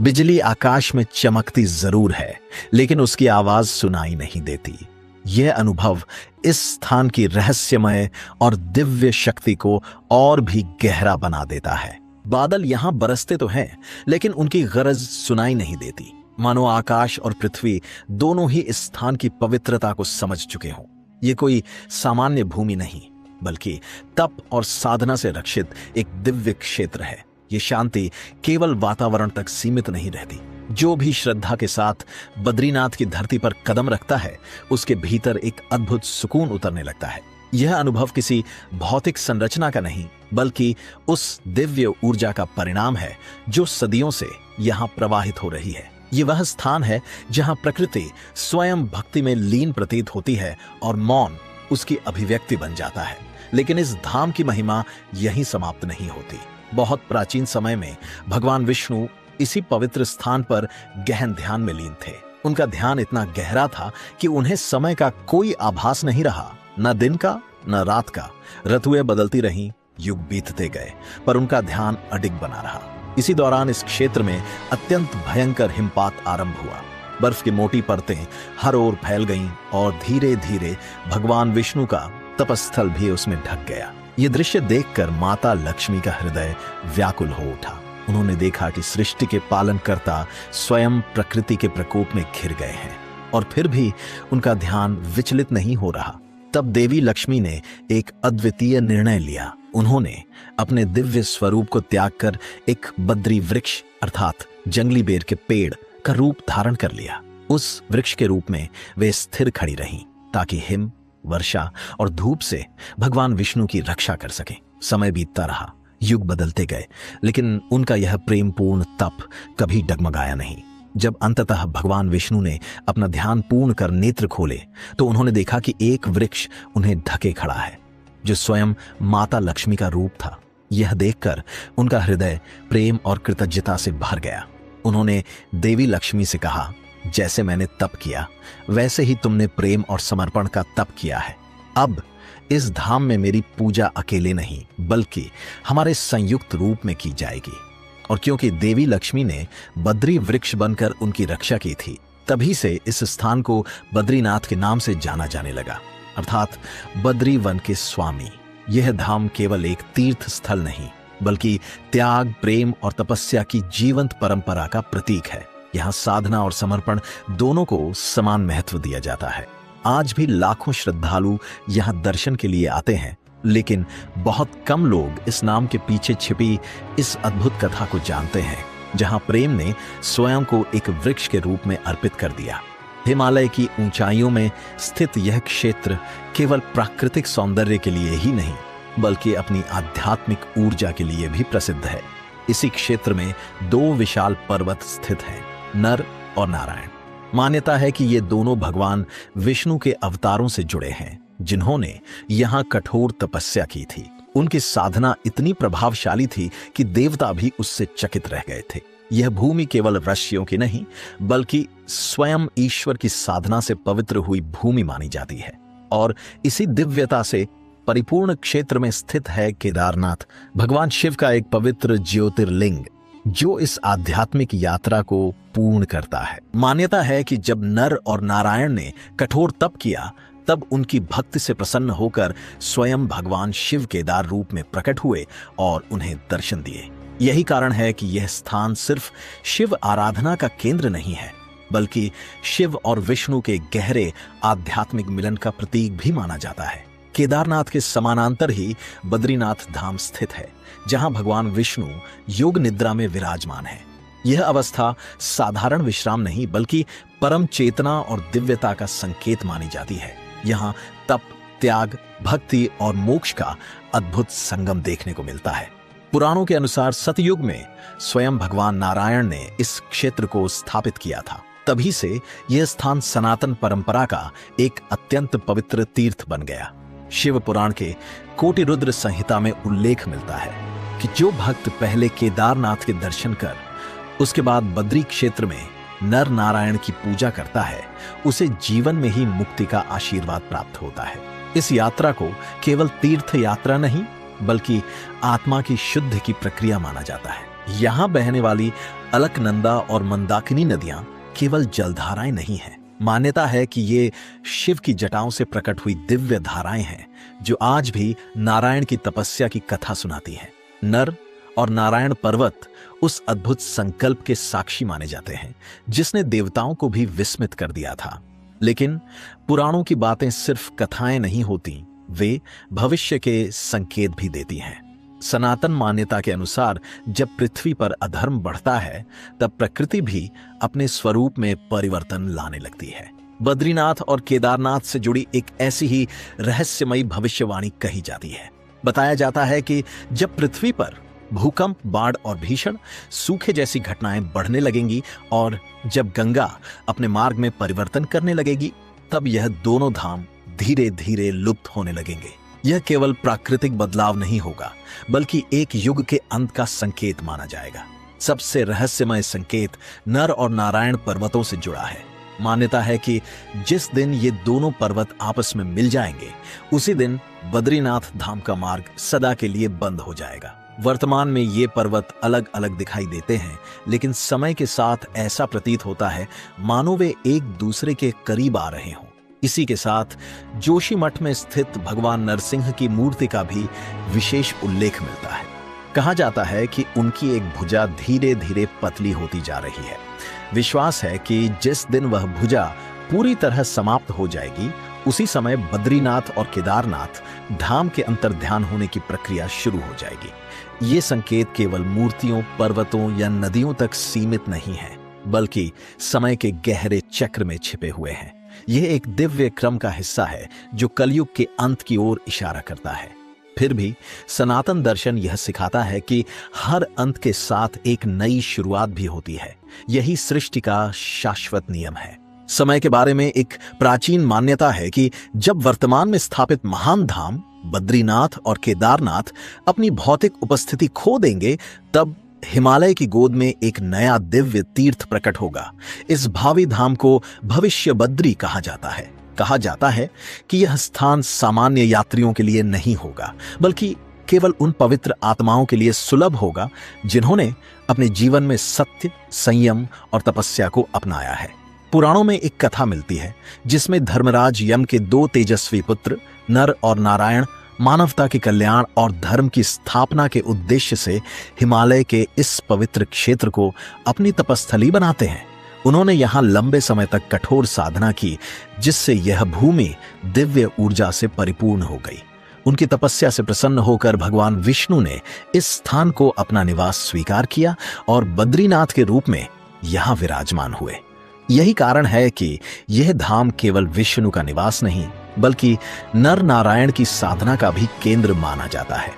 बिजली आकाश में चमकती जरूर है, लेकिन उसकी आवाज सुनाई नहीं देती। यह अनुभव इस स्थान की रहस्यमय और दिव्य शक्ति को और भी गहरा बना देता है। बादल यहां बरसते तो हैं, लेकिन उनकी गरज सुनाई नहीं देती, मानो आकाश और पृथ्वी दोनों ही इस स्थान की पवित्रता को समझ चुके हों। यह कोई सामान्य भूमि नहीं बल्कि तप और साधना से रक्षित एक दिव्य क्षेत्र है। ये शांति केवल वातावरण तक सीमित नहीं रहती। जो भी श्रद्धा के साथ बद्रीनाथ की धरती पर कदम रखता है उसके भीतर एक अद्भुत सुकून उतरने लगता है। यह अनुभव किसी भौतिक संरचना का नहीं बल्कि उस दिव्य ऊर्जा का परिणाम है जो सदियों से यहाँ प्रवाहित हो रही है। ये वह स्थान है जहाँ प्रकृति स्वयं भक्ति में लीन प्रतीत होती है और मौन उसकी अभिव्यक्ति बन जाता है। लेकिन इस धाम की महिमा यहीं समाप्त नहीं होती। बहुत प्राचीन समय में भगवान विष्णु इसी पवित्र स्थान पर गहन ध्यान में लीन थे। उनका ध्यान इतना गहरा था कि उन्हें समय का कोई आभास नहीं रहा, न दिन का न रात का। ऋतुएं बदलती रहीं, युग बीतते गए, पर उनका ध्यान अडिग बना रहा। इसी दौरान इस क्षेत्र में अत्यंत भयंकर हिमपात आरंभ हुआ। बर्फ की मोटी परतें हर ओर फैल गईं और धीरे धीरे भगवान विष्णु का तपस्थल भी उसमें ढक गया। ये दृश्य देखकर माता लक्ष्मी का हृदय व्याकुल हो उठा। उन्होंने देखा कि सृष्टि के पालनकर्ता स्वयं प्रकृति के प्रकोप में घिर गए हैं और फिर भी उनका ध्यान विचलित नहीं हो रहा। तब देवी लक्ष्मी ने एक अद्वितीय निर्णय लिया। उन्होंने अपने दिव्य स्वरूप को त्याग कर एक बद्री वृक्ष अर्थात जंगली बेर के पेड़ का रूप धारण कर लिया। उस वृक्ष के रूप में वे स्थिर खड़ी रहीं ताकि हिम, वर्षा और धूप से भगवान विष्णु की रक्षा कर सकें। समय बीतता रहा, युग बदलते गए, लेकिन उनका यह प्रेमपूर्ण तप कभी डगमगाया नहीं। जब अंततः भगवान विष्णु ने अपना ध्यान पूर्ण कर नेत्र खोले तो उन्होंने देखा कि एक वृक्ष उन्हें ढके खड़ा है जो स्वयं माता लक्ष्मी का रूप था। यह देखकर उनका हृदय प्रेम और कृतज्ञता से भर गया। उन्होंने देवी लक्ष्मी से कहा, जैसे मैंने तप किया वैसे ही तुमने प्रेम और समर्पण का तप किया है। अब इस धाम में मेरी पूजा अकेले नहीं बल्कि हमारे संयुक्त रूप में की जाएगी। और क्योंकि देवी लक्ष्मी ने बद्री वृक्ष बनकर उनकी रक्षा की थी, तभी से इस स्थान को बद्रीनाथ के नाम से जाना जाने लगा, अर्थात बद्री वन के स्वामी। यह धाम केवल एक तीर्थ स्थल नहीं बल्कि त्याग, प्रेम और तपस्या की जीवंत परंपरा का प्रतीक है। यहाँ साधना और समर्पण दोनों को समान महत्व दिया जाता है। आज भी लाखों श्रद्धालु यहाँ दर्शन के लिए आते हैं, लेकिन बहुत कम लोग इस नाम के पीछे छिपी इस अद्भुत कथा को जानते हैं, जहाँ प्रेम ने स्वयं को एक वृक्ष के रूप में अर्पित कर दिया। हिमालय की ऊंचाइयों में स्थित यह क्षेत्र केवल प्राकृतिक सौंदर्य के लिए ही नहीं बल्कि अपनी आध्यात्मिक ऊर्जा के लिए भी प्रसिद्ध है। इसी क्षेत्र में दो विशाल पर्वत स्थित हैं, नर और नारायण। मान्यता है कि ये दोनों भगवान विष्णु के अवतारों से जुड़े हैं, जिन्होंने यहाँ कठोर तपस्या की थी। उनकी साधना इतनी प्रभावशाली थी कि देवता भी उससे चकित रह गए थे। यह भूमि केवल ऋषियों की नहीं बल्कि स्वयं ईश्वर की साधना से पवित्र हुई भूमि मानी जाती है। और इसी दिव्यता से परिपूर्ण क्षेत्र में स्थित है केदारनाथ, भगवान शिव का एक पवित्र ज्योतिर्लिंग। जो इस आध्यात्मिक यात्रा को पूर्ण करता है। मान्यता है कि जब नर और नारायण ने कठोर तप किया, तब उनकी भक्ति से प्रसन्न होकर स्वयं भगवान शिव केदार रूप में प्रकट हुए और उन्हें दर्शन दिए। यही कारण है कि यह स्थान सिर्फ शिव आराधना का केंद्र नहीं है, बल्कि शिव और विष्णु के गहरे आध्यात्मिक मिलन का प्रतीक भी माना जाता है। केदारनाथ के समानांतर ही बद्रीनाथ धाम स्थित है, जहां भगवान विष्णु योग निद्रा में विराजमान है। यह अवस्था साधारण विश्राम नहीं, बल्कि परम चेतना और दिव्यता का संकेत मानी जाती है। यहाँ तप, त्याग, भक्ति और मोक्ष का अद्भुत संगम देखने को मिलता है। पुराणों के अनुसार सतयुग में स्वयं भगवान नारायण ने इस क्षेत्र को स्थापित किया था। तभी से यह स्थान सनातन परंपरा का एक अत्यंत पवित्र तीर्थ बन गया। शिव पुराण के कोटि रुद्र संहिता में उल्लेख मिलता है कि जो भक्त पहले केदारनाथ के दर्शन कर उसके बाद बद्री क्षेत्र में नर नारायण की पूजा करता है, उसे जीवन में ही मुक्ति का आशीर्वाद प्राप्त होता है। इस यात्रा को केवल तीर्थ यात्रा नहीं, बल्कि आत्मा की शुद्ध की प्रक्रिया माना जाता है। यहाँ बहने वाली अलकनंदा और मंदाकिनी नदियां केवल जलधाराएं नहीं हैं। मान्यता है कि ये शिव की जटाओं से प्रकट हुई दिव्य धाराएं हैं, जो आज भी नारायण की तपस्या की कथा सुनाती हैं। नर और नारायण पर्वत उस अद्भुत संकल्प के साक्षी माने जाते हैं, जिसने देवताओं को भी विस्मित कर दिया था। लेकिन पुराणों की बातें सिर्फ कथाएं नहीं होती, वे भविष्य के संकेत भी देती हैं। सनातन मान्यता के अनुसार जब पृथ्वी पर अधर्म बढ़ता है, तब प्रकृति भी अपने स्वरूप में परिवर्तन लाने लगती है। बद्रीनाथ और केदारनाथ से जुड़ी एक ऐसी ही रहस्यमयी भविष्यवाणी कही जाती है। बताया जाता है कि जब पृथ्वी पर भूकंप, बाढ़ और भीषण सूखे जैसी घटनाएं बढ़ने लगेंगी और जब गंगा अपने मार्ग में परिवर्तन करने लगेगी, तब यह दोनों धाम धीरे धीरे लुप्त होने लगेंगे। यह केवल प्राकृतिक बदलाव नहीं होगा, बल्कि एक युग के अंत का संकेत माना जाएगा। सबसे रहस्यमय संकेत नर और नारायण पर्वतों से जुड़ा है। मान्यता है कि जिस दिन ये दोनों पर्वत आपस में मिल जाएंगे, उसी दिन बद्रीनाथ धाम का मार्ग सदा के लिए बंद हो जाएगा। वर्तमान में ये पर्वत अलग अलग दिखाई देते हैं, लेकिन समय के साथ ऐसा प्रतीत होता है मानो वे एक दूसरे के करीब आ रहे हों। इसी के साथ जोशीमठ में स्थित भगवान नरसिंह की मूर्ति का भी विशेष उल्लेख मिलता है। कहा जाता है कि उनकी एक भुजा धीरे धीरे पतली होती जा रही है। विश्वास है कि जिस दिन वह भुजा पूरी तरह समाप्त हो जाएगी, उसी समय बद्रीनाथ और केदारनाथ धाम के अंतर्ध्यान होने की प्रक्रिया शुरू हो जाएगी। ये संकेत केवल मूर्तियों, पर्वतों या नदियों तक सीमित नहीं है, बल्कि समय के गहरे चक्र में छिपे हुए हैं। यह एक दिव्य क्रम का हिस्सा है जो कलयुग के अंत की ओर इशारा करता है। फिर भी सनातन दर्शन यह सिखाता है कि हर अंत के साथ एक नई शुरुआत भी होती है। यही सृष्टि का शाश्वत नियम है। समय के बारे में एक प्राचीन मान्यता है कि जब वर्तमान में स्थापित महान धाम बद्रीनाथ और केदारनाथ अपनी भौतिक उपस्थिति खो देंगे, तब हिमालय की गोद में एक नया दिव्य तीर्थ प्रकट होगा। इस भावी धाम को भविष्य बद्री कहा जाता है। कहा जाता है कि यह स्थान सामान्य यात्रियों के लिए नहीं होगा, बल्कि केवल उन पवित्र आत्माओं के लिए सुलभ होगा जिन्होंने अपने जीवन में सत्य, संयम और तपस्या को अपनाया है। पुराणों में एक कथा मिलती है जिसमें धर्मराज यम के 2 तेजस्वी पुत्र नर और नारायण मानवता के कल्याण और धर्म की स्थापना के उद्देश्य से हिमालय के इस पवित्र क्षेत्र को अपनी तपस्थली बनाते हैं। उन्होंने यहाँ लंबे समय तक कठोर साधना की, जिससे यह भूमि दिव्य ऊर्जा से परिपूर्ण हो गई। उनकी तपस्या से प्रसन्न होकर भगवान विष्णु ने इस स्थान को अपना निवास स्वीकार किया और बद्रीनाथ के रूप में यहाँ विराजमान हुए। यही कारण है कि यह धाम केवल विष्णु का निवास नहीं, बल्कि नर नारायण की साधना का भी केंद्र माना जाता है।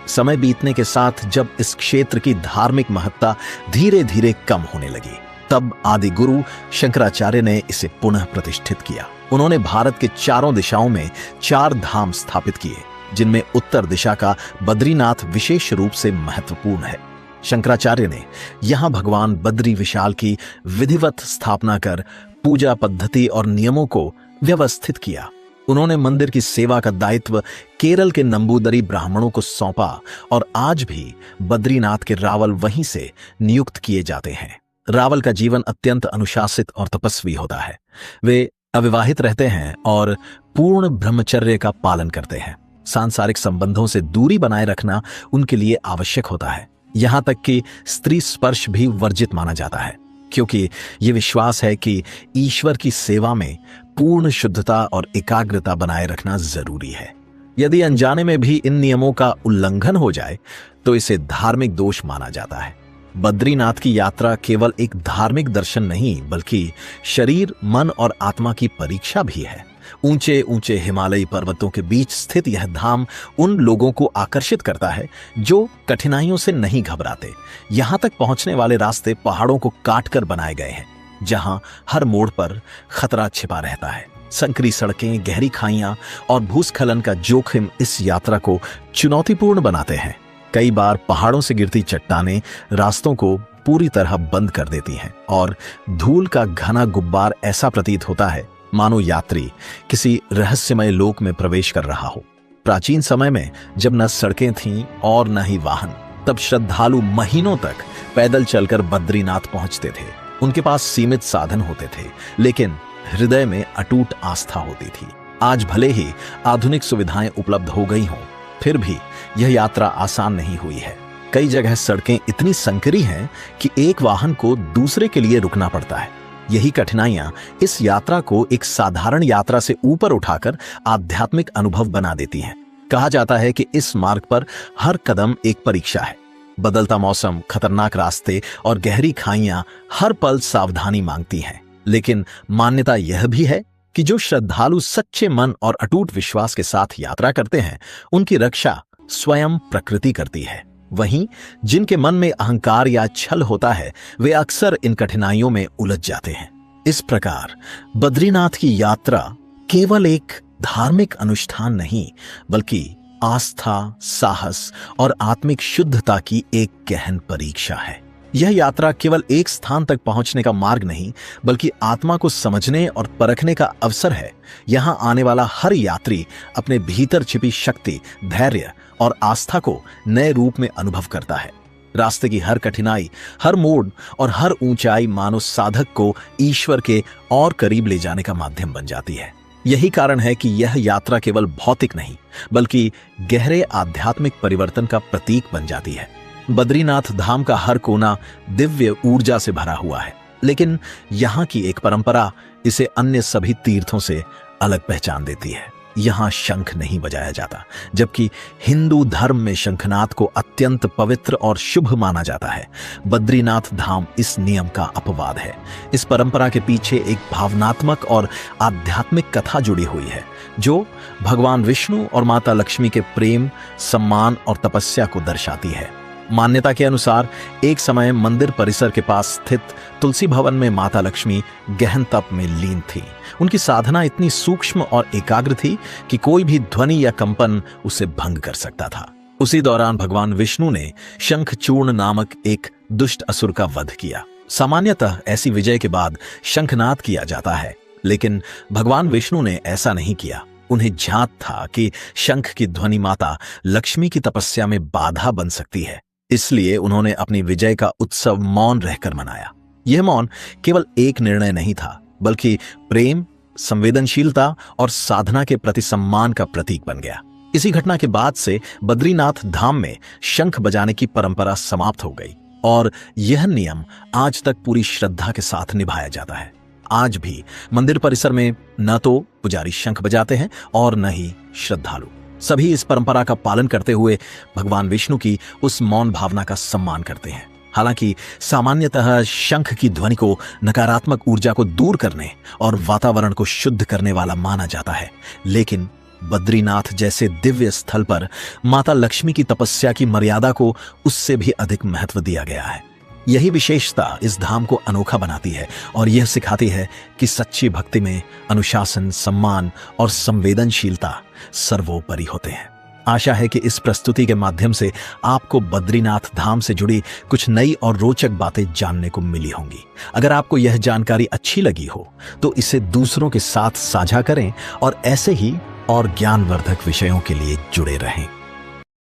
समय बीतने के साथ जब इस क्षेत्र की धार्मिक महत्ता धीरे धीरे कम होने लगी, तब आदि गुरु शंकराचार्य ने इसे पुनः प्रतिष्ठित किया। उन्होंने भारत के चारों दिशाओं में 4 धाम स्थापित किए, जिनमें उत्तर दिशा का बद्रीनाथ विशेष रूप से महत्वपूर्ण है। शंकराचार्य ने यहां भगवान बद्री विशाल की विधिवत स्थापना कर पूजा पद्धति और नियमों को व्यवस्थित किया। उन्होंने मंदिर की सेवा का दायित्व केरल के नंबूदरी ब्राह्मणों को सौंपा और आज भी बद्रीनाथ के रावल वहीं से नियुक्त किए जाते हैं। रावल का जीवन अत्यंत अनुशासित और तपस्वी होता है। वे अविवाहित रहते हैं और पूर्ण ब्रह्मचर्य का पालन करते हैं। सांसारिक संबंधों से दूरी बनाए रखना उनके लिए आवश्यक होता है। यहां तक कि स्त्री स्पर्श भी वर्जित माना जाता है, क्योंकि यह विश्वास है कि ईश्वर की सेवा में पूर्ण शुद्धता और एकाग्रता बनाए रखना जरूरी है। यदि अनजाने में भी इन नियमों का उल्लंघन हो जाए तो इसे धार्मिक दोष माना जाता है। बद्रीनाथ की यात्रा केवल एक धार्मिक दर्शन नहीं, बल्कि शरीर, मन और आत्मा की परीक्षा भी है। ऊंचे ऊंचे हिमालयी पर्वतों के बीच स्थित यह धाम उन लोगों को आकर्षित करता है जो कठिनाइयों से नहीं घबराते। यहां तक पहुंचने वाले रास्ते पहाड़ों को काटकर बनाए गए हैं, जहां हर मोड़ पर खतरा छिपा रहता है। संकरी सड़कें, गहरी खाइयां और भूस्खलन का जोखिम इस यात्रा को चुनौतीपूर्ण बनाते हैं। कई बार पहाड़ों से गिरती चट्टानें रास्तों को पूरी तरह बंद कर देती हैं और धूल का घना गुब्बार ऐसा प्रतीत होता है मानो यात्री किसी रहस्यमय लोक में प्रवेश कर रहा हो। प्राचीन समय में जब न सड़कें थीं और न ही वाहन, तब श्रद्धालु महीनों तक पैदल चलकर बद्रीनाथ पहुंचते थे। उनके पास सीमित साधन होते थे, लेकिन हृदय में अटूट आस्था होती थी। आज भले ही आधुनिक सुविधाएं उपलब्ध हो गई हों, फिर भी यह यात्रा आसान नहीं हुई है। कई जगह सड़कें इतनी संकरी हैं कि एक वाहन को दूसरे के लिए रुकना पड़ता है। यही कठिनाइयां इस यात्रा को एक साधारण यात्रा से ऊपर उठाकर आध्यात्मिक अनुभव बना देती हैं। कहा जाता है कि इस मार्ग पर हर कदम एक परीक्षा है। बदलता मौसम, खतरनाक रास्ते और गहरी खाइयां हर पल सावधानी मांगती हैं। लेकिन मान्यता यह भी है कि जो श्रद्धालु सच्चे मन और अटूट विश्वास के साथ यात्रा करते हैं, उनकी रक्षा स्वयं प्रकृति करती है। वहीं जिनके मन में अहंकार या छल होता है, वे अक्सर इन कठिनाइयों में उलझ जाते हैं। इस प्रकार बद्रीनाथ की यात्रा केवल एक धार्मिक अनुष्ठान नहीं, बल्कि आस्था, साहस और आत्मिक शुद्धता की एक गहन परीक्षा है। यह यात्रा केवल एक स्थान तक पहुंचने का मार्ग नहीं, बल्कि आत्मा को समझने और परखने का अवसर है। यहां आने वाला हर यात्री अपने भीतर छिपी शक्ति, धैर्य और आस्था को नए रूप में अनुभव करता है। रास्ते की हर कठिनाई, हर मोड़ और हर ऊंचाई मानव साधक को ईश्वर के और करीब ले जाने का माध्यम बन जाती है। यही कारण है कि यह यात्रा केवल भौतिक नहीं, बल्कि गहरे आध्यात्मिक परिवर्तन का प्रतीक बन जाती है। बद्रीनाथ धाम का हर कोना दिव्य ऊर्जा से भरा हुआ है, लेकिन यहाँ की एक परंपरा इसे अन्य सभी तीर्थों से अलग पहचान देती है। यहाँ शंख नहीं बजाया जाता, जबकि हिंदू धर्म में शंखनाद को अत्यंत पवित्र और शुभ माना जाता है। बद्रीनाथ धाम इस नियम का अपवाद है। इस परंपरा के पीछे एक भावनात्मक और आध्यात्मिक कथा जुड़ी हुई है, जो भगवान विष्णु और माता लक्ष्मी के प्रेम, सम्मान और तपस्या को दर्शाती है। मान्यता के अनुसार एक समय मंदिर परिसर के पास स्थित तुलसी भवन में माता लक्ष्मी गहन तप में लीन थी। उनकी साधना इतनी सूक्ष्म और एकाग्र थी कि कोई भी ध्वनि या कंपन उसे भंग कर सकता था। उसी दौरान भगवान विष्णु ने शंखचूर्ण नामक एक दुष्ट असुर का वध किया। सामान्यतः ऐसी विजय के बाद शंखनाद किया जाता है, लेकिन भगवान विष्णु ने ऐसा नहीं किया। उन्हें ज्ञात था कि शंख की ध्वनि माता लक्ष्मी की तपस्या में बाधा बन सकती है, इसलिए उन्होंने अपनी विजय का उत्सव मौन रहकर मनाया। यह मौन केवल एक निर्णय नहीं था, बल्कि प्रेम, संवेदनशीलता और साधना के प्रति सम्मान का प्रतीक बन गया। इसी घटना के बाद से बद्रीनाथ धाम में शंख बजाने की परंपरा समाप्त हो गई और यह नियम आज तक पूरी श्रद्धा के साथ निभाया जाता है। आज भी मंदिर परिसर में न तो पुजारी शंख बजाते हैं और न ही श्रद्धालु। सभी इस परंपरा का पालन करते हुए भगवान विष्णु की उस मौन भावना का सम्मान करते हैं। हालांकि सामान्यतः शंख की ध्वनि को नकारात्मक ऊर्जा को दूर करने और वातावरण को शुद्ध करने वाला माना जाता है, लेकिन बद्रीनाथ जैसे दिव्य स्थल पर माता लक्ष्मी की तपस्या की मर्यादा को उससे भी अधिक महत्व दिया गया है। यही विशेषता इस धाम को अनोखा बनाती है और यह सिखाती है कि सच्ची भक्ति में अनुशासन, सम्मान और संवेदनशीलता सर्वोपरि होते हैं। आशा है कि इस प्रस्तुति के माध्यम से आपको बद्रीनाथ धाम से जुड़ी कुछ नई और रोचक बातें जानने को मिली होंगी। अगर आपको यह जानकारी अच्छी लगी हो तो इसे दूसरों के साथ साझा करें और ऐसे ही और ज्ञानवर्धक विषयों के लिए जुड़े रहें।